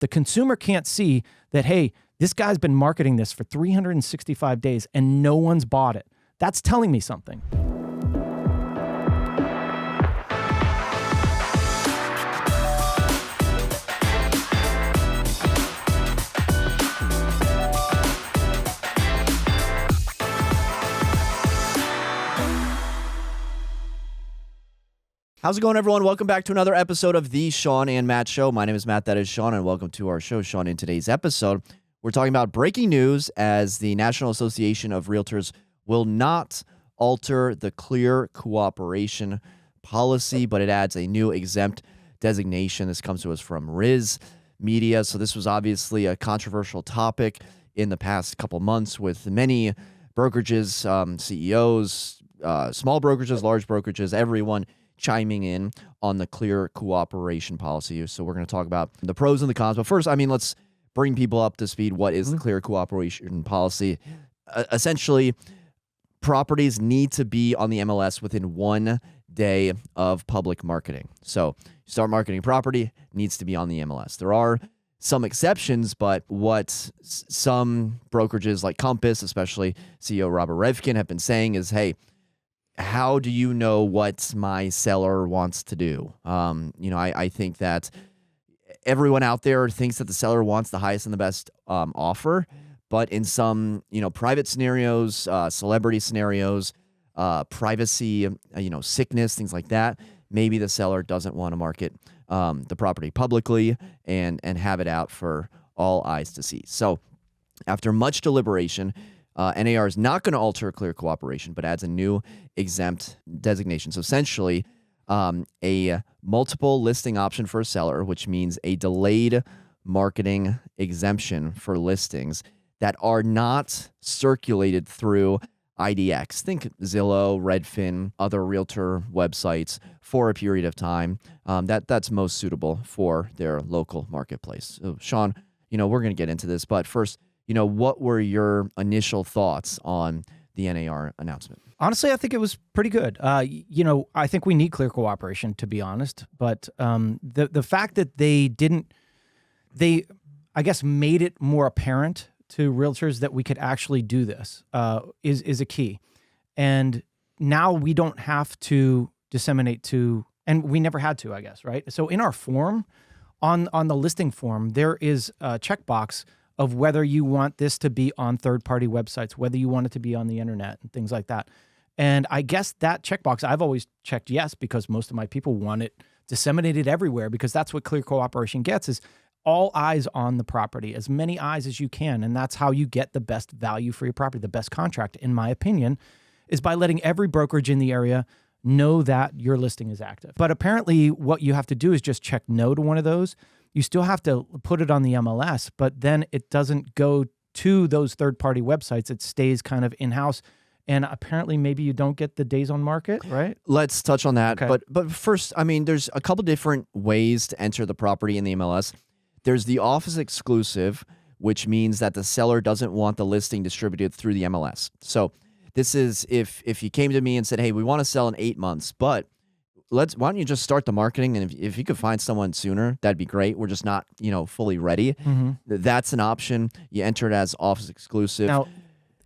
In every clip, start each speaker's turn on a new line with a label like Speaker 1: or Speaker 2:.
Speaker 1: The consumer can't see that, hey, this guy's been marketing this for 365 days and no one's bought it. That's telling me something.
Speaker 2: How's it going, everyone? Welcome back to another episode of the Shawn and Matt Show. My name is Matt, that is Shawn, and welcome to our show, Shawn. In today's episode, we're talking about breaking news as the National Association of Realtors will not alter the clear cooperation policy, but it adds a new exempt designation. This comes to us from Riz Media. So this was obviously a controversial topic in the past couple months with many brokerages, CEOs, small brokerages, large brokerages, everyone chiming in on the clear cooperation policy. So we're going to talk about the pros and the cons. But first, let's bring people up to speed. What is the clear cooperation policy? Essentially, properties need to be on the MLS within 1 day of public marketing. So you start marketing property, needs to be on the MLS. There are some exceptions, but what some brokerages like Compass, especially CEO Robert Revkin, have been saying is, hey, how do you know what my seller wants to do? I think that everyone out there thinks that the seller wants the highest and the best offer, but in some, private scenarios, celebrity scenarios, privacy, sickness, things like that, maybe the seller doesn't want to market the property publicly and have it out for all eyes to see. So after much deliberation, NAR is not going to alter clear cooperation, but adds a new exempt designation. So essentially, a multiple listing option for a seller, which means a delayed marketing exemption for listings that are not circulated through IDX. Think Zillow, Redfin, other realtor websites for a period of time. That's most suitable for their local marketplace. So, Shawn, we're going to get into this, but first, what were your initial thoughts on the NAR announcement?
Speaker 1: Honestly, I think it was pretty good. I think we need clear cooperation, to be honest. But the fact that they I guess, made it more apparent to realtors that we could actually do this is a key. And now we don't have to disseminate to, and we never had to, I guess, right? So in our form, on the listing form, there is a checkbox of whether you want this to be on third-party websites, whether you want it to be on the internet and things like that. And I guess that checkbox, I've always checked yes, because most of my people want it disseminated everywhere, because that's what clear cooperation gets, is all eyes on the property, as many eyes as you can. And that's how you get the best value for your property, the best contract, in my opinion, is by letting every brokerage in the area know that your listing is active. But apparently what you have to do is just check no to one of those. You still have to put it on the MLS, but then it doesn't go to those third-party websites. It stays kind of in-house. And apparently maybe you don't get the days on market, right?
Speaker 2: Let's touch on that.
Speaker 1: Okay.
Speaker 2: But first, there's a couple different ways to enter the property in the MLS. There's the office exclusive, which means that the seller doesn't want the listing distributed through the MLS. So this is if you came to me and said, hey, we want to sell in 8 months, but why don't you just start the marketing? And if you could find someone sooner, that'd be great. We're just not, fully ready. Mm-hmm. That's an option. You enter it as office exclusive.
Speaker 1: Now,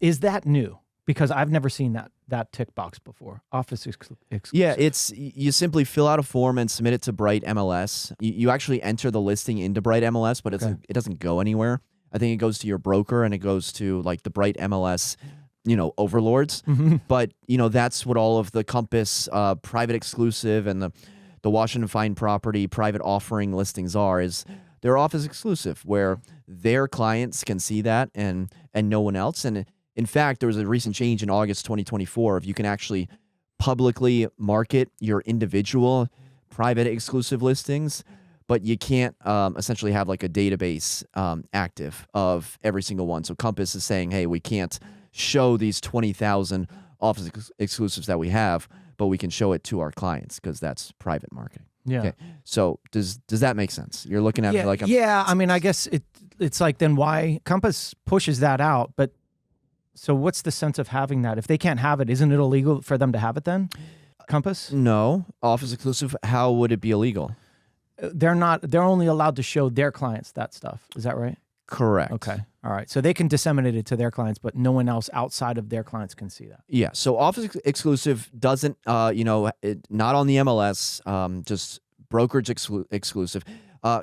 Speaker 1: is that new? Because I've never seen that tick box before. Office exclusive.
Speaker 2: Yeah, you simply fill out a form and submit it to Bright MLS. You actually enter the listing into Bright MLS, but it doesn't go anywhere. I think it goes to your broker and it goes to like the Bright MLS overlords. Mm-hmm. But, that's what all of the Compass private exclusive and the Washington Fine Property private offering listings are, is they're office exclusive, where their clients can see that and no one else. And in fact, there was a recent change in August 2024 of you can actually publicly market your individual private exclusive listings, but you can't essentially have like a database active of every single one. So Compass is saying, hey, we can't show these 20,000 office exclusives that we have, but we can show it to our clients because that's private marketing.
Speaker 1: Yeah.
Speaker 2: Okay. So does that make sense? You're looking at me like
Speaker 1: I guess it's like, then why Compass pushes that out, but so what's the sense of having that? If they can't have it, isn't it illegal for them to have it then? Compass?
Speaker 2: No. Office exclusive, how would it be illegal?
Speaker 1: they're only allowed to show their clients that stuff. Is that right?
Speaker 2: Correct.
Speaker 1: Okay. All right. So they can disseminate it to their clients, but no one else outside of their clients can see that.
Speaker 2: Yeah. So office exclusive doesn't, not on the MLS, just brokerage exclusive.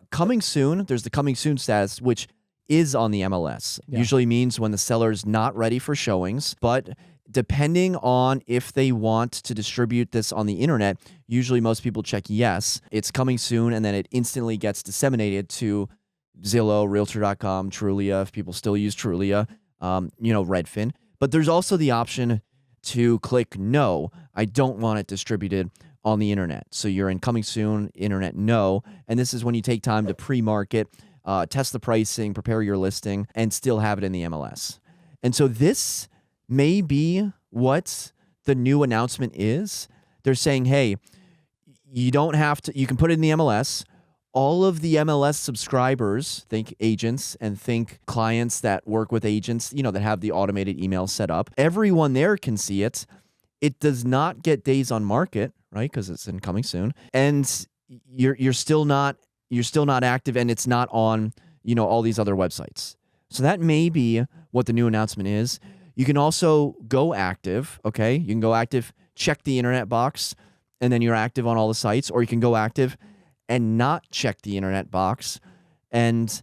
Speaker 2: Coming soon, there's the coming soon status, which is on the MLS.
Speaker 1: Yeah.
Speaker 2: Usually means when the seller's not ready for showings, but depending on if they want to distribute this on the internet, usually most people check yes, it's coming soon, and then it instantly gets disseminated to Zillow, Realtor.com, Trulia, if people still use Trulia, Redfin. But there's also the option to click no, I don't want it distributed on the internet. So you're in coming soon, internet no, and this is when you take time to pre-market, test the pricing, prepare your listing, and still have it in the MLS. And so this may be what the new announcement is. They're saying, hey, you don't have to, you can put it in the MLS. All of the MLS subscribers, think agents and think clients that work with agents, that have the automated email set up. Everyone there can see it. It does not get days on market, right? Because it's in coming soon. And you're still not active, and it's not on, all these other websites. So that may be what the new announcement is. You can also go active, okay? You can go active, check the internet box, and then you're active on all the sites, or you can go active and not check the internet box. And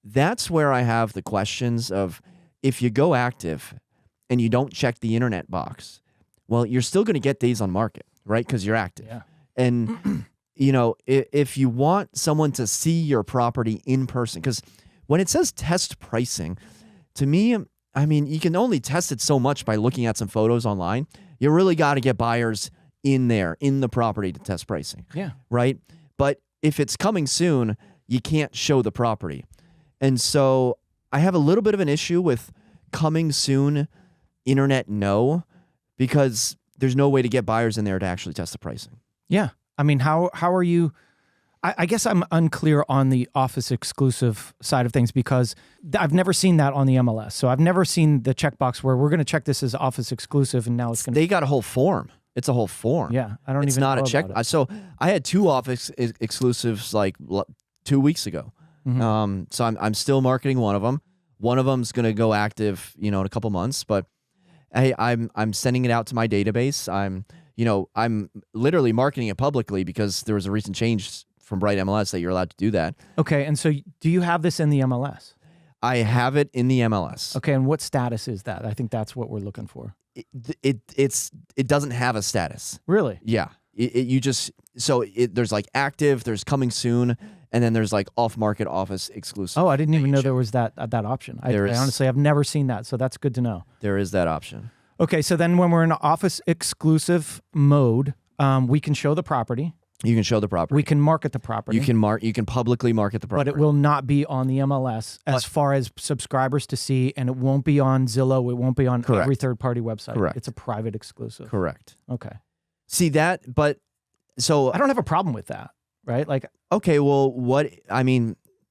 Speaker 2: that's where I have the questions of, if you go active and you don't check the internet box, well, you're still going to get days on market, right? Because you're active.
Speaker 1: Yeah.
Speaker 2: And, if you want someone to see your property in person, because when it says test pricing, to me, you can only test it so much by looking at some photos online. You really got to get buyers in there, in the property, to test pricing.
Speaker 1: Yeah.
Speaker 2: Right? But if it's coming soon, you can't show the property. And so I have a little bit of an issue with coming soon, internet no, because there's no way to get buyers in there to actually test the pricing.
Speaker 1: Yeah. How are you? I guess I'm unclear on the office exclusive side of things, because I've never seen that on the MLS. So I've never seen the checkbox where we're going to check this as office exclusive, and now it's going to...
Speaker 2: They got a whole form. It's a whole form.
Speaker 1: Yeah, I don't
Speaker 2: it's
Speaker 1: even know.
Speaker 2: It's not a check. So I had 2 office exclusives like 2 weeks ago.
Speaker 1: Mm-hmm.
Speaker 2: So I'm still marketing one of them. One of them's going to go active, in a couple months. But hey, I'm sending it out to my database. I'm literally marketing it publicly because there was a recent change from Bright MLS that you're allowed to do that. Okay,
Speaker 1: and so do you have this in the MLS?
Speaker 2: I have it in the MLS.
Speaker 1: Okay, and what status is that? I think that's what we're looking for.
Speaker 2: It doesn't have a status.
Speaker 1: Really?
Speaker 2: Yeah. There's like active, there's coming soon, and then there's like off-market office exclusive.
Speaker 1: Oh, I didn't even know there was that option. I honestly, I've never seen that, so that's good to know.
Speaker 2: There is that option.
Speaker 1: Okay, so then when we're in office exclusive mode, we can show the property.
Speaker 2: You can show the property.
Speaker 1: We can market the property.
Speaker 2: You can publicly market the property.
Speaker 1: But it will not be on the MLS as far as subscribers to see, and it won't be on Zillow. It won't be on every third-party website.
Speaker 2: Correct.
Speaker 1: It's a private exclusive.
Speaker 2: Correct.
Speaker 1: Okay.
Speaker 2: See that, but so...
Speaker 1: I don't have a problem with that, right?
Speaker 2: Okay, well,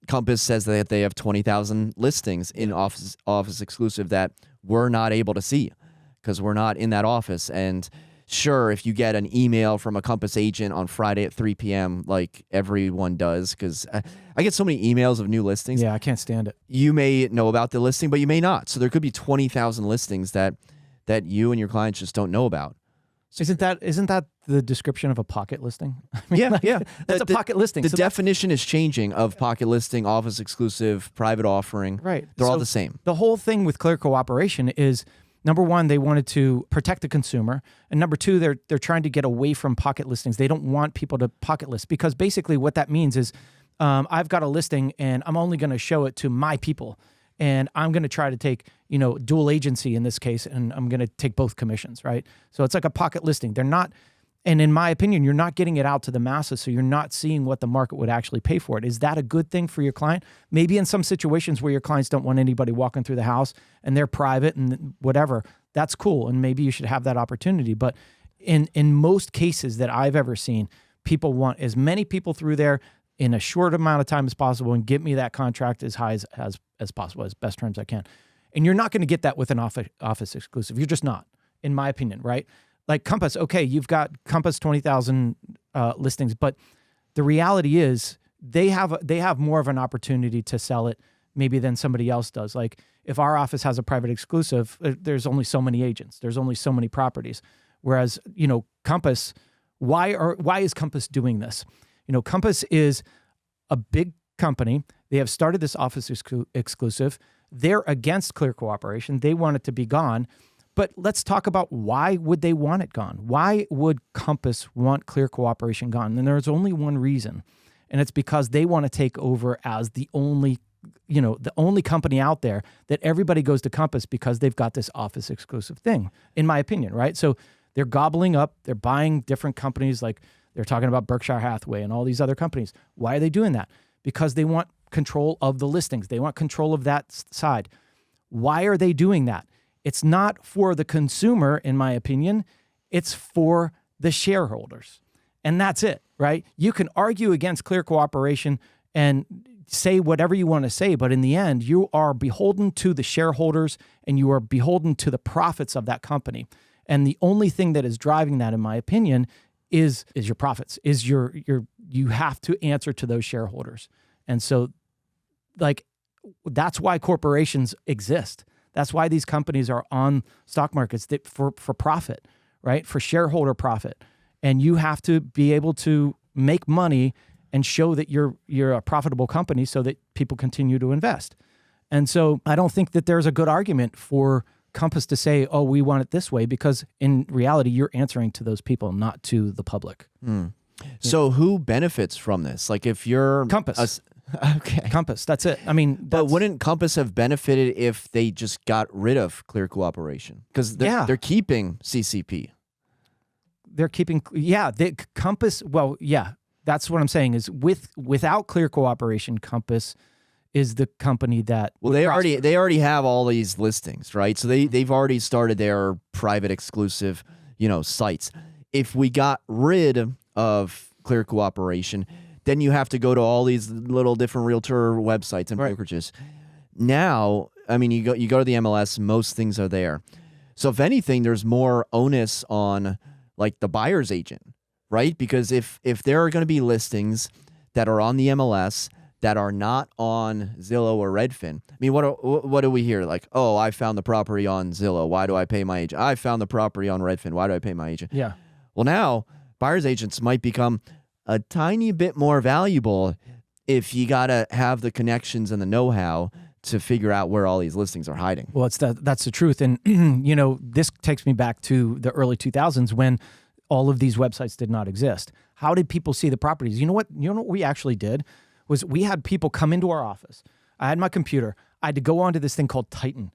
Speaker 2: Compass says that they have 20,000 listings in office exclusive that we're not able to see because we're not in that office. And sure, if you get an email from a Compass agent on Friday at 3 p.m., like everyone does, because I get so many emails of new listings.
Speaker 1: Yeah, I can't stand it.
Speaker 2: You may know about the listing, but you may not. So there could be 20,000 listings that you and your clients just don't know about.
Speaker 1: Isn't that the description of a pocket listing?
Speaker 2: Yeah.
Speaker 1: That's a pocket listing.
Speaker 2: The definition is changing of pocket listing, office exclusive, private offering.
Speaker 1: Right.
Speaker 2: They're all the same.
Speaker 1: The whole thing with Clear Cooperation is, number one, they wanted to protect the consumer, and number two, they're trying to get away from pocket listings. They don't want people to pocket list, because basically what that means is, I've got a listing and I'm only going to show it to my people. And I'm going to try to take, dual agency in this case, and I'm going to take both commissions, right? So it's like a pocket listing. They're not, and in my opinion, you're not getting it out to the masses, so you're not seeing what the market would actually pay for it. Is that a good thing for your client? Maybe in some situations where your clients don't want anybody walking through the house and they're private and whatever, that's cool, and maybe you should have that opportunity. But in most cases that I've ever seen, people want as many people through there in a short amount of time as possible and get me that contract as high as possible, as best terms I can. And you're not going to get that with an office exclusive. You're just not, in my opinion, right? Like Compass, okay, you've got Compass 20,000 listings, but the reality is they have more of an opportunity to sell it maybe than somebody else does. Like if our office has a private exclusive, there's only so many agents, there's only so many properties. Whereas, Compass, why is Compass doing this? Compass is a big company. They have started this office exclusive. They're against clear cooperation. They want it to be gone. But let's talk about why would they want it gone? Why would Compass want clear cooperation gone? And there's only one reason, and it's because they want to take over as the only company out there that everybody goes to Compass because they've got this office exclusive thing, in my opinion, right? So they're gobbling up, they're buying different companies, like they're talking about Berkshire Hathaway and all these other companies. Why are they doing that? Because they want control of the listings. They want control of that side. Why are they doing that? It's not for the consumer, in my opinion. It's for the shareholders. And that's it, right? You can argue against clear cooperation and say whatever you want to say, but in the end, you are beholden to the shareholders and you are beholden to the profits of that company. And the only thing that is driving that, in my opinion, is your profits, is you have to answer to those shareholders. And so, that's why corporations exist. That's why these companies are on stock markets for profit, right? For shareholder profit. And you have to be able to make money and show that you're a profitable company so that people continue to invest. And so I don't think that there's a good argument for Compass to say, oh, we want it this way, because in reality, you're answering to those people, not to the public.
Speaker 2: So who benefits from this? Like if you're
Speaker 1: Compass.
Speaker 2: Okay.
Speaker 1: Compass, that's it. I mean,
Speaker 2: but wouldn't Compass have benefited if they just got rid of clear cooperation? Because they're keeping CCP.
Speaker 1: They're keeping, Compass, well, yeah, that's what I'm saying is without clear cooperation, Compass is the company that
Speaker 2: they already have all these listings, right? So they've already started their private exclusive, sites. If we got rid of clear cooperation, then you have to go to all these little different realtor websites and brokerages. Now, I mean, you go to the MLS, most things are there. So if anything, there's more onus on like the buyer's agent, right? Because if there are going to be listings that are on the MLS that are not on Zillow or Redfin, I mean, what do we hear? Like, oh, I found the property on Zillow. Why do I pay my agent? I found the property on Redfin. Why do I pay my agent?
Speaker 1: Yeah.
Speaker 2: Well, now buyer's agents might become a tiny bit more valuable if you got to have the connections and the know-how to figure out where all these listings are hiding.
Speaker 1: Well, that's the truth. And, this takes me back to the early 2000s when all of these websites did not exist. How did people see the properties? You know what we actually did was we had people come into our office. I had my computer. I had to go onto this thing called Titan,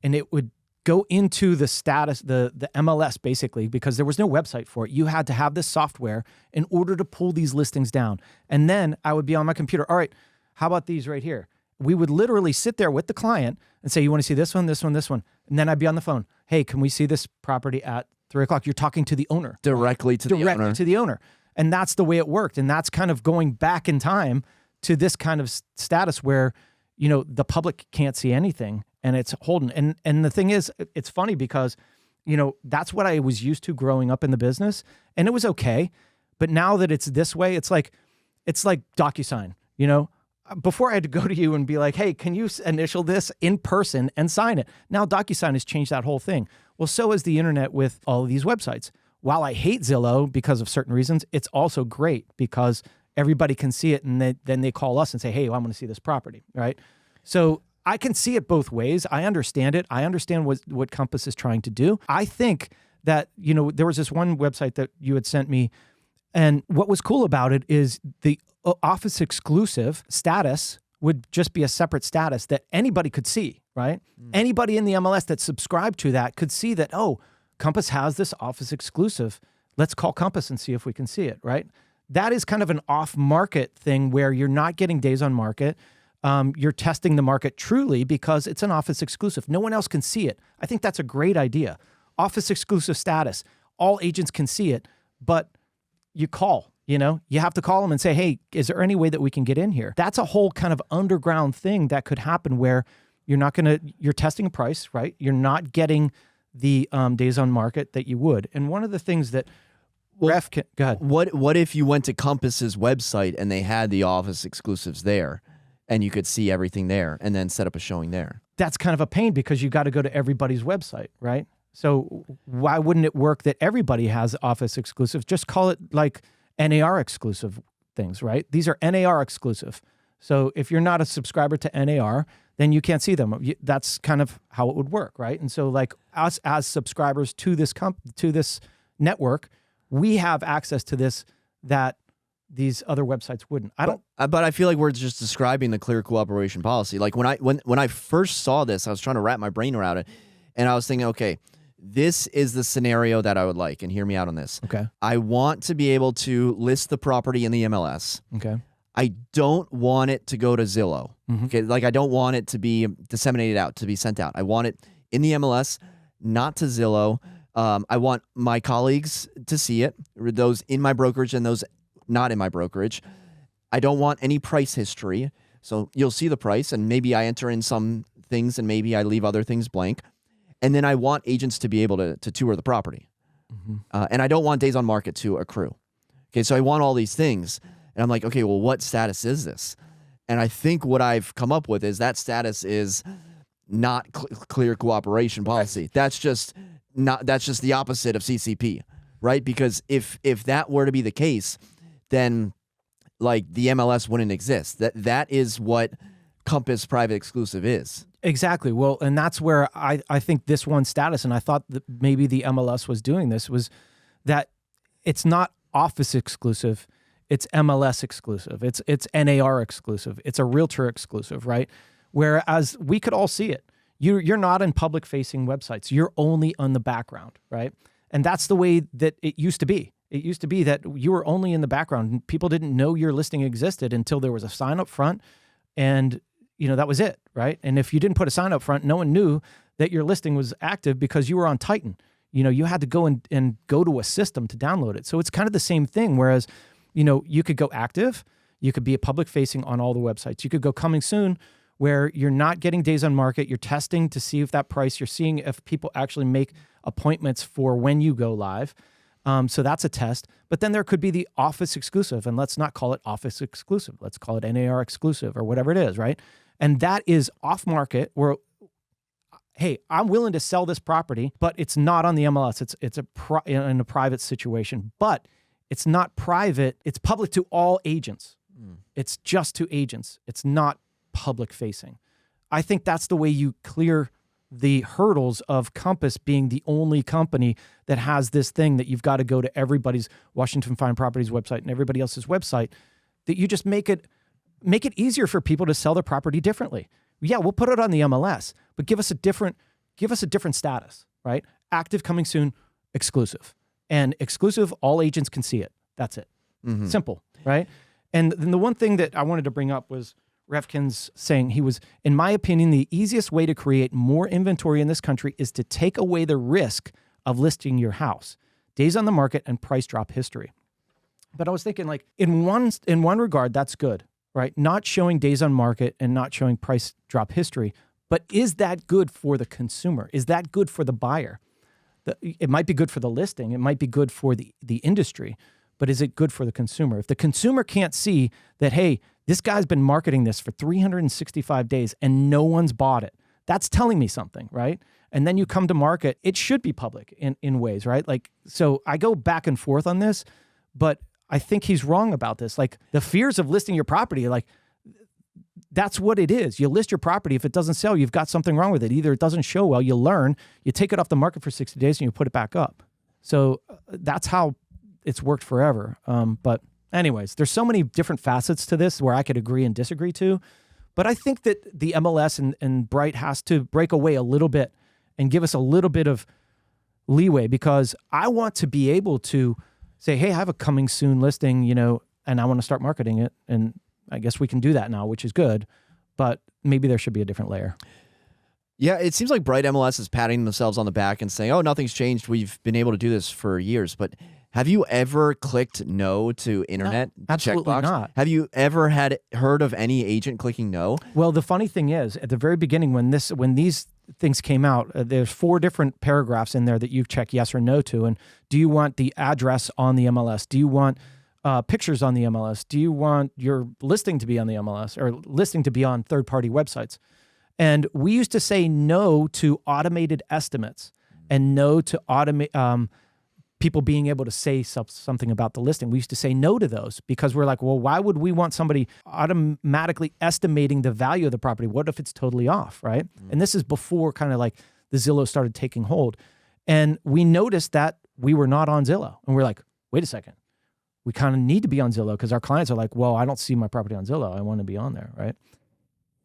Speaker 1: and it would go into the status, the MLS basically, because there was no website for it. You had to have this software in order to pull these listings down. And then I would be on my computer. All right, how about these right here? We would literally sit there with the client and say, you want to see this one, this one, this one? And then I'd be on the phone. Hey, can we see this property at 3:00? You're talking to the owner.
Speaker 2: Directly to the owner.
Speaker 1: And that's the way it worked. And that's kind of going back in time to this kind of status where, the public can't see anything and it's holding. And the thing is, it's funny because, that's what I was used to growing up in the business, and it was okay. But now that it's this way, it's like DocuSign, Before I had to go to you and be like, hey, can you initial this in person and sign it? Now DocuSign has changed that whole thing. Well, so has the internet with all of these websites. While I hate Zillow because of certain reasons, it's also great because everybody can see it, and then they call us and say, hey, I want to see this property, right? So I can see it both ways. I understand it. I understand what Compass is trying to do. I think that, there was this one website that you had sent me, and what was cool about it is the office exclusive status would just be a separate status that anybody could see, right? Anybody in the MLS that subscribed to that could see that, oh, Compass has this office exclusive. Let's call Compass and see if we can see it, right? That is kind of an off-market thing where you're not getting days on market. You're testing the market truly because it's an office exclusive. No one else can see it. I think that's a great idea. Office exclusive status. All agents can see it, but you call, you have to call them and say, hey, is there any way that we can get in here? That's a whole kind of underground thing that could happen where you're testing a price, right? You're not getting the days on market that you would. And one of the things that
Speaker 2: Well,
Speaker 1: Go ahead.
Speaker 2: What if you went to Compass's website and they had the office exclusives there, and you could see everything there, and then set up a showing there?
Speaker 1: That's kind of a pain because you got to go to everybody's website, right? So why wouldn't it work that everybody has office exclusive? Just call it like NAR exclusive things, right? These are NAR exclusive. So if you're not a subscriber to NAR, then you can't see them. That's kind of how it would work, right? And so like us as subscribers to this network, we have access to this that these other websites wouldn't.
Speaker 2: But I feel like we're just describing the clear cooperation policy. Like when I first saw this, I was trying to wrap my brain around it, and I was thinking, okay, this is the scenario that I would like, and hear me out on this.
Speaker 1: Okay.
Speaker 2: I want to be able to list the property in the MLS.
Speaker 1: Okay.
Speaker 2: I don't want it to go to Zillow.
Speaker 1: Mm-hmm.
Speaker 2: Okay, like I don't want it to be disseminated out, to be sent out. I want it in the MLS, not to Zillow. I want my colleagues to see it, those in my brokerage and those not in my brokerage. I don't want any price history. So you'll see the price, and maybe I enter in some things and maybe I leave other things blank. And then I want agents to be able to tour the property. Mm-hmm. And I don't want days on market to accrue. Okay, so I want all these things. And I'm like, okay, well, what status is this? And I think what I've come up with is that status is not clear cooperation policy. Right. That's just the opposite of CCP, right? Because if that were to be the case, then like the MLS wouldn't exist. That is what Compass Private Exclusive is.
Speaker 1: Exactly. Well, and that's where I think this one status, and I thought that maybe the MLS was doing this, was that it's not office exclusive, it's MLS exclusive, it's NAR exclusive, it's a realtor exclusive, right? Whereas we could all see it. You're not in public facing websites. You're only on the background, right? And that's the way that it used to be. It used to be that you were only in the background and people didn't know your listing existed until there was a sign up front, and that was it, right? And if you didn't put a sign up front, no one knew that your listing was active because you were on Titan. You had to go and go to a system to download it. So it's kind of the same thing, whereas, you could go active, you could be a public facing on all the websites. You could go coming soon, where you're not getting days on market, you're testing to see if that price, you're seeing if people actually make appointments for when you go live. So that's a test. But then there could be the office exclusive, and let's not call it office exclusive. Let's call it NAR exclusive or whatever it is, right? And that is off market where, hey, I'm willing to sell this property, but it's not on the MLS. It's in a private situation, but it's not private. It's public to all agents. It's just to agents. It's not public facing. I think that's the way you clear the hurdles of Compass being the only company that has this thing that you've got to go to everybody's Washington Fine Properties website and everybody else's website, that you just make it easier for people to sell their property differently. Yeah, we'll put it on the MLS, but give us a different status, right? Active, coming soon, exclusive. And exclusive, all agents can see it. That's it. Mm-hmm. Simple, right? And then the one thing that I wanted to bring up was Refkin's saying in my opinion, the easiest way to create more inventory in this country is to take away the risk of listing your house, days on the market, and price drop history. But I was thinking, like, in one regard, that's good, right? Not showing days on market and not showing price drop history. But is that good for the consumer? Is that good for the buyer? It might be good for the listing. It might be good for the industry. But is it good for the consumer? If the consumer can't see that, hey, this guy's been marketing this for 365 days and no one's bought it, that's telling me something, right? And then you come to market, it should be public in ways, right? Like, so I go back and forth on this, but I think he's wrong about this. Like, the fears of listing your property, like, that's what it is. You list your property. If it doesn't sell, you've got something wrong with it. Either it doesn't show well, you learn, you take it off the market for 60 days and you put it back up. So that's how it's worked forever. But anyways, there's so many different facets to this where I could agree and disagree to. But I think that the MLS and Bright has to break away a little bit and give us a little bit of leeway, because I want to be able to say, hey, I have a coming soon listing, and I want to start marketing it. And I guess we can do that now, which is good, but maybe there should be a different layer.
Speaker 2: Yeah, it seems like Bright MLS is patting themselves on the back and saying, oh, nothing's changed. We've been able to do this for years. But have you ever clicked no to internet
Speaker 1: absolutely
Speaker 2: checkbox?
Speaker 1: Not.
Speaker 2: Have you ever heard of any agent clicking no?
Speaker 1: Well, the funny thing is, at the very beginning, when these things came out, there's 4 different paragraphs in there that you've checked yes or no to. And do you want the address on the MLS? Do you want pictures on the MLS? Do you want your listing to be on the MLS or listing to be on third-party websites? And we used to say no to automated estimates and no to automate people being able to say something about the listing. We used to say no to those because we're like, well, why would we want somebody automatically estimating the value of the property? What if it's totally off, right? And this is before kind of like the Zillow started taking hold. And we noticed that we were not on Zillow. And we're like, wait a second. We kind of need to be on Zillow because our clients are like, well, I don't see my property on Zillow. I want to be on there, right?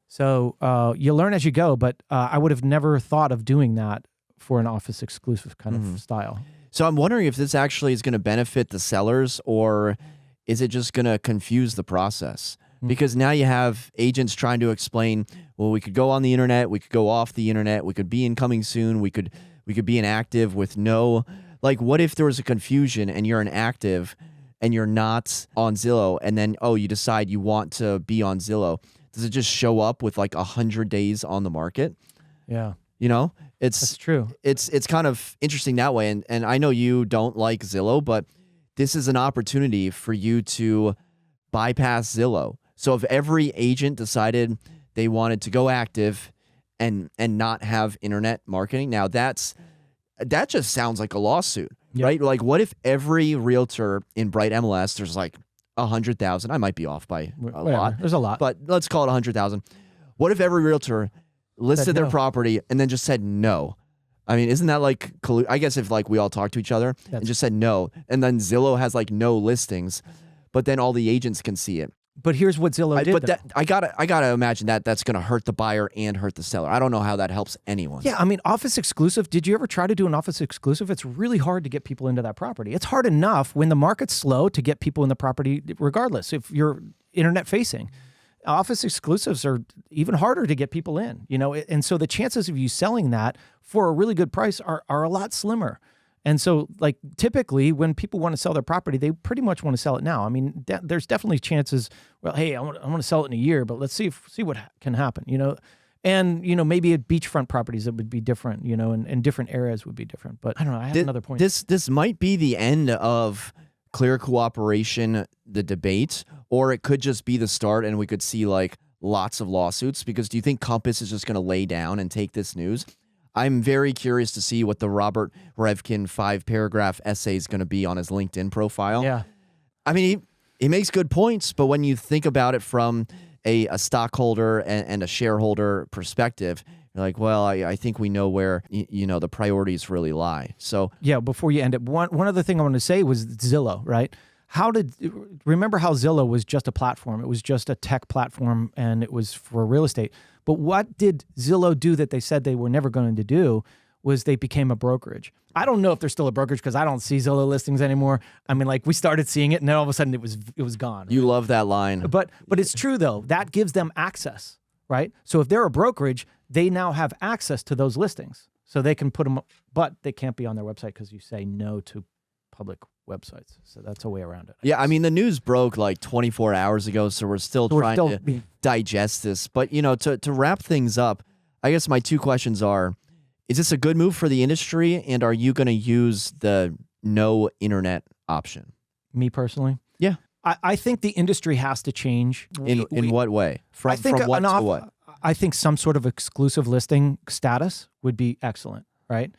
Speaker 1: So you learn as you go, but I would have never thought of doing that for an office exclusive kind of style.
Speaker 2: So I'm wondering if this actually is going to benefit the sellers, or is it just going to confuse the process? Because now you have agents trying to explain, well, we could go on the internet, we could go off the internet, we could be in coming soon, we could be inactive with no, like, what if there was a confusion and you're inactive and you're not on Zillow, and then, oh, you decide you want to be on Zillow? Does it just show up with like 100 days on the market?
Speaker 1: Yeah.
Speaker 2: You know,
Speaker 1: That's true.
Speaker 2: It's kind of interesting that way. And I know you don't like Zillow, but this is an opportunity for you to bypass Zillow. So if every agent decided they wanted to go active and not have internet marketing, now that just sounds like a lawsuit, right? Like, what if every realtor in Bright MLS, there's like 100,000, I might be off by a lot.
Speaker 1: There's a lot.
Speaker 2: But let's call it 100,000. What if every realtor listed their property and then just said no? I mean, isn't that like, I guess if like we all talk to each other and just said no, and then Zillow has like no listings, but then all the agents can see it.
Speaker 1: But here's what Zillow did.
Speaker 2: But I gotta imagine that's gonna hurt the buyer and hurt the seller. I don't know how that helps anyone.
Speaker 1: Yeah, I mean, office exclusive. Did you ever try to do an office exclusive? It's really hard to get people into that property. It's hard enough when the market's slow to get people in the property, regardless if you're internet facing. Office exclusives are even harder to get people in, you know, and so the chances of you selling that for a really good price are a lot slimmer. And so, like, typically when people want to sell their property, they pretty much want to sell it now. I mean, there's definitely chances, well, hey, I want to sell it in a year, but let's see what can happen, you know. And, you know, maybe at beachfront properties, it would be different, you know, and different areas would be different. But I don't know, I have another point.
Speaker 2: This might be the end of clear cooperation, the debate, or it could just be the start and we could see, like, lots of lawsuits. Because do you think Compass is just going to lay down and take this news? I'm very curious to see what the Robert Revkin 5-paragraph essay is going to be on his LinkedIn profile.
Speaker 1: Yeah.
Speaker 2: I mean, he makes good points, but when you think about it from a stockholder and a shareholder perspective, you're like, well, I think we know where, you know, the priorities really lie. So
Speaker 1: yeah, before you end it, one other thing I want to say was Zillow, right? Remember how Zillow was just a platform? It was just a tech platform and it was for real estate. But what did Zillow do that they said they were never going to do was they became a brokerage. I don't know if they're still a brokerage because I don't see Zillow listings anymore. I mean, like, we started seeing it and then all of a sudden it was gone.
Speaker 2: You love that line.
Speaker 1: But it's true though. That gives them access, right? So if they're a brokerage, they now have access to those listings. So they can put them, but they can't be on their website because you say no to public websites. So that's a way around it.
Speaker 2: I mean, the news broke like 24 hours ago, so we're still trying to digest this. But, you know, to wrap things up, I guess my 2 questions are, is this a good move for the industry, and are you going to use the no internet option?
Speaker 1: Me personally?
Speaker 2: Yeah.
Speaker 1: I think the industry has to change.
Speaker 2: In what way? From what to what?
Speaker 1: I think some sort of exclusive listing status would be excellent, right?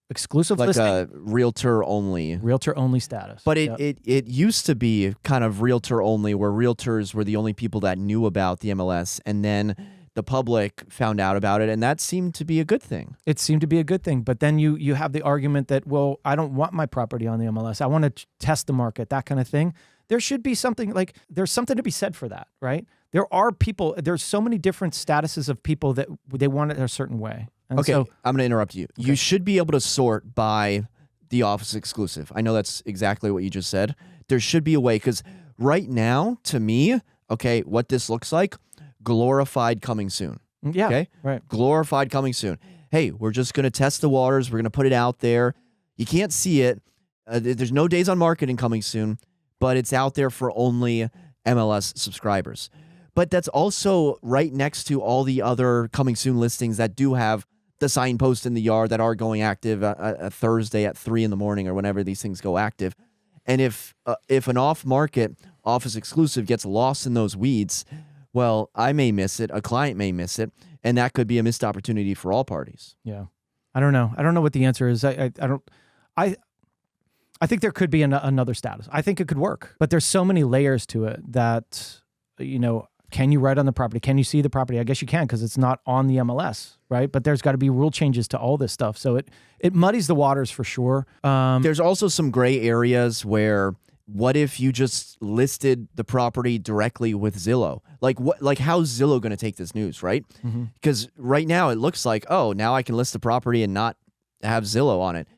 Speaker 1: Exclusive
Speaker 2: like
Speaker 1: listing.
Speaker 2: Like a realtor only
Speaker 1: status.
Speaker 2: But it used to be kind of realtor only, where realtors were the only people that knew about the MLS, and then the public found out about it, and that seemed to be a good thing.
Speaker 1: It seemed to be a good thing, but then you have the argument that, well, I don't want my property on the MLS. I want to test the market, that kind of thing. There should be something like, there's something to be said for that, right? There are people, there's so many different statuses of people that they want it a certain way. And
Speaker 2: okay,
Speaker 1: so,
Speaker 2: I'm going to interrupt you. Okay. You should be able to sort by the office exclusive. I know that's exactly what you just said. There should be a way, because right now, to me, okay, what this looks like, glorified coming soon.
Speaker 1: Yeah,
Speaker 2: okay?
Speaker 1: Right.
Speaker 2: Glorified coming soon. Hey, we're just going to test the waters. We're going to put it out there. You can't see it. There's no days on marketing coming soon, but it's out there for only MLS subscribers. But that's also right next to all the other coming soon listings that do have the signposts in the yard that are going active a Thursday at 3 in the morning or whenever these things go active. And if an off-market office exclusive gets lost in those weeds, well, I may miss it, a client may miss it, and that could be a missed opportunity for all parties.
Speaker 1: Yeah. I don't know. I don't know what the answer is. I think there could be another status. I think it could work, but there's so many layers to it that, can you write on the property? Can you see the property? I guess you can because it's not on the MLS, right? But there's got to be rule changes to all this stuff. So it muddies the waters for sure.
Speaker 2: There's also some gray areas where what if you just listed the property directly with Zillow? Like how's Zillow going to take this news, right? Because right now it looks like, oh, now I can list the property and not have Zillow on it.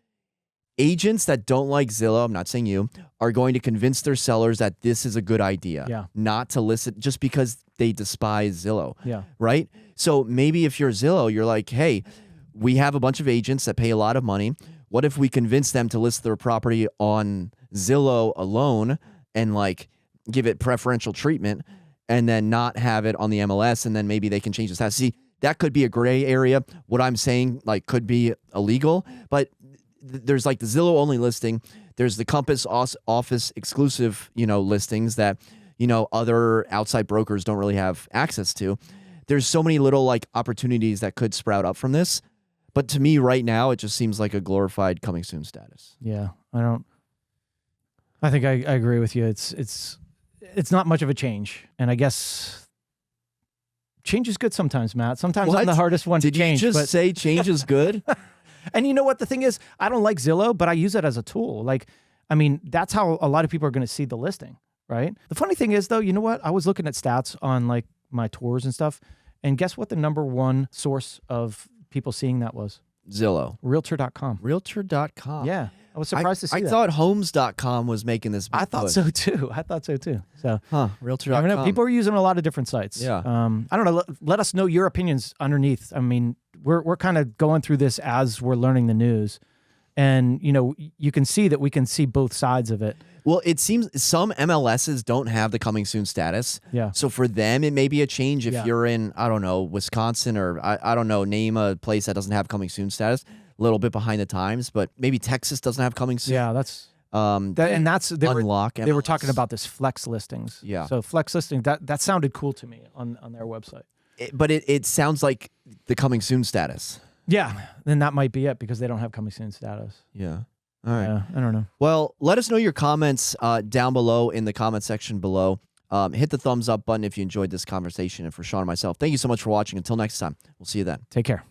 Speaker 2: Agents that don't like Zillow, I'm not saying you, are going to convince their sellers that this is a good idea, not to list it just because they despise Zillow, right? So maybe if you're Zillow, you're like, hey, we have a bunch of agents that pay a lot of money. What if we convince them to list their property on Zillow alone and like give it preferential treatment and then not have it on the MLS, and then maybe they can change the status? See, that could be a gray area. What I'm saying like could be illegal, but there's like the Zillow only listing. There's the Compass office exclusive, listings that, other outside brokers don't really have access to. There's so many little like opportunities that could sprout up from this. But to me right now, it just seems like a glorified coming soon status.
Speaker 1: Yeah, I think I agree with you. It's not much of a change. And I guess change is good sometimes, Matt. Sometimes I'm the hardest one to change.
Speaker 2: Did you just say change is good?
Speaker 1: And you know what the thing is? I don't like Zillow, but I use it as a tool. That's how a lot of people are going to see the listing, right? The funny thing is, though, you know what? I was looking at stats on like my tours and stuff, and guess what the number one source of people seeing that was?
Speaker 2: Zillow.
Speaker 1: Realtor.com.
Speaker 2: Realtor.com.
Speaker 1: Yeah. I was surprised to see that.
Speaker 2: I thought Homes.com was making this big
Speaker 1: I thought
Speaker 2: push.
Speaker 1: so too. So,
Speaker 2: Realtor.com.
Speaker 1: I mean, people are using a lot of different sites.
Speaker 2: Yeah.
Speaker 1: I don't know. Let us know your opinions underneath. I mean, we're kind of going through this as we're learning the news, and you can see that we can see both sides of it.
Speaker 2: Well, it seems some MLSs don't have the coming soon status.
Speaker 1: Yeah.
Speaker 2: So for them, it may be a change if you're in, I don't know, Wisconsin or I don't know, name a place that doesn't have coming soon status. A little bit behind the times, but maybe Texas doesn't have coming soon.
Speaker 1: Yeah, that's they
Speaker 2: unlock.
Speaker 1: They were talking about this flex listings.
Speaker 2: Yeah.
Speaker 1: So flex listing that sounded cool to me on their website.
Speaker 2: But it sounds like the coming soon status.
Speaker 1: Yeah, then that might be it because they don't have coming soon status.
Speaker 2: Yeah. All right.
Speaker 1: Yeah, I don't know.
Speaker 2: Well, let us know your comments down below in the comment section below. Hit the thumbs up button if you enjoyed this conversation. And for Shawn and myself, thank you so much for watching. Until next time, we'll see you then.
Speaker 1: Take care.